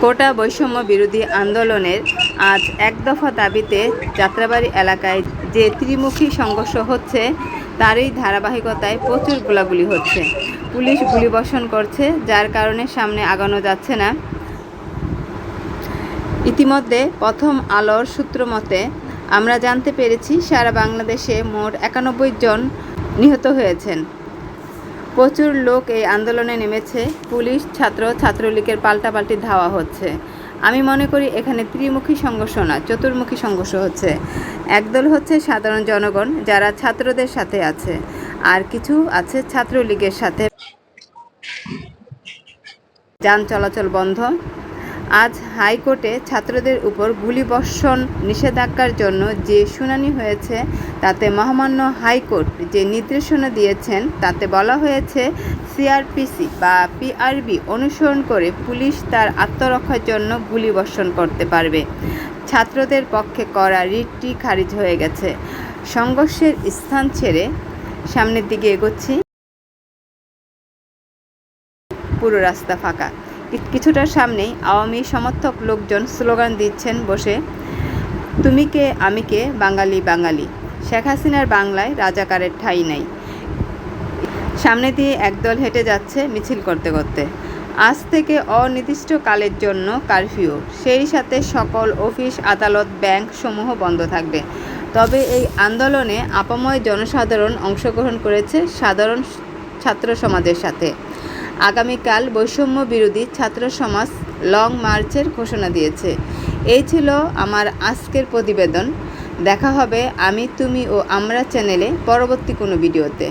কোটা বৈষম্য বিরোধী আন্দোলনের আজ এক দফা দাবিতে যাত্রাবাড়ি এলাকায় যে ত্রিমুখী সংঘর্ষ হচ্ছে তারই ধারাবাহিকতায় প্রচুর গোলাগুলি হচ্ছে। পুলিশ গুলিবর্ষণ করছে, যার কারণে সামনে আগানো যাচ্ছে না। ইতিমধ্যে প্রথম আলোর সূত্র মতে আমরা জানতে পেরেছি সারা বাংলাদেশে মোট 91 জন নিহত হয়েছেন। প্রচুর লোক এই আন্দোলনে নেমেছে। পুলিশ, ছাত্র, ছাত্রলীগের পাল্টাপাল্টি ধাওয়া হচ্ছে। আমি মনে করি এখানে ত্রিমুখী সংঘর্ষ না, চতুর্মুখী সংঘর্ষ হচ্ছে। একদল হচ্ছে সাধারণ জনগণ যারা ছাত্রদের সাথে আছে, আর কিছু আছে ছাত্রলীগের সাথে। যান চলাচল বন্ধ। আজ হাইকোর্টে ছাত্রদের উপর গুলিবর্ষণ নিষেধাজ্ঞার জন্য যে শুনানি হয়েছে তাতে মহামান্য হাইকোর্ট যে নির্দেশনা দিয়েছেন তাতে বলা হয়েছে সিআরপিসি বা পিআরবি অনুসরণ করে পুলিশ তার আত্মরক্ষার জন্য গুলিবর্ষণ করতে পারবে। ছাত্রদের পক্ষে করা রিটটি খারিজ হয়ে গেছে। সংঘর্ষের স্থান ছেড়ে সামনের দিকে এগোচ্ছি। পুরো রাস্তা ফাঁকা। কিছুটার সামনেই আওয়ামী সমর্থক লোকজন স্লোগান দিচ্ছেন বসে, তুমি কে আমি কে, বাঙালি বাঙালি। শেখ হাসিনার বাংলায় রাজাকারের ঠাঁই নাই। সামনে দিয়ে একদল হেঁটে যাচ্ছে মিছিল করতে করতে। আজ থেকে অনির্দিষ্টকালের জন্য কারফিউ, সেই সাথে সকল অফিস, আদালত, ব্যাংক সমূহ বন্ধ থাকবে। তবে এই আন্দোলনে আপাময় জনসাধারণ অংশগ্রহণ করেছে সাধারণ ছাত্র সমাজের সাথে। আগামীকাল বৈষম্য বিরোধী ছাত্র সমাজ লং মার্চের ঘোষণা দিয়েছে। এই ছিল আমার আজকের প্রতিবেদন। দেখা হবে আমি, তুমি ও আমরা চ্যানেলে পরবর্তী কোনো ভিডিওতে।